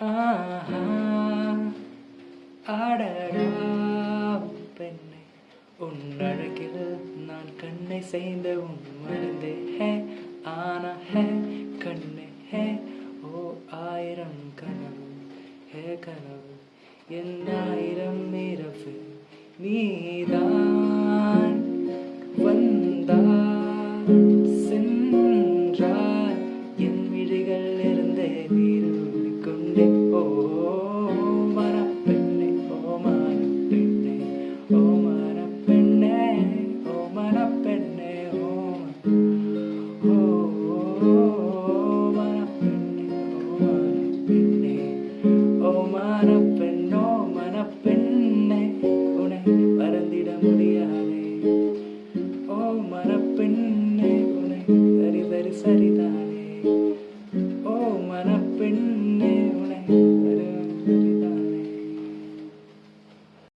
ஆஹா அடடா பெண்ணே உன் அழகில் நான் கண்ணை செய்த உன் மறந்தே ஹே ஆனா ஹே கண்ணே ஹே ஓ ஆயிரம் கனவு ஹே கனவு என் ஆயிரம் இரவு நீதான்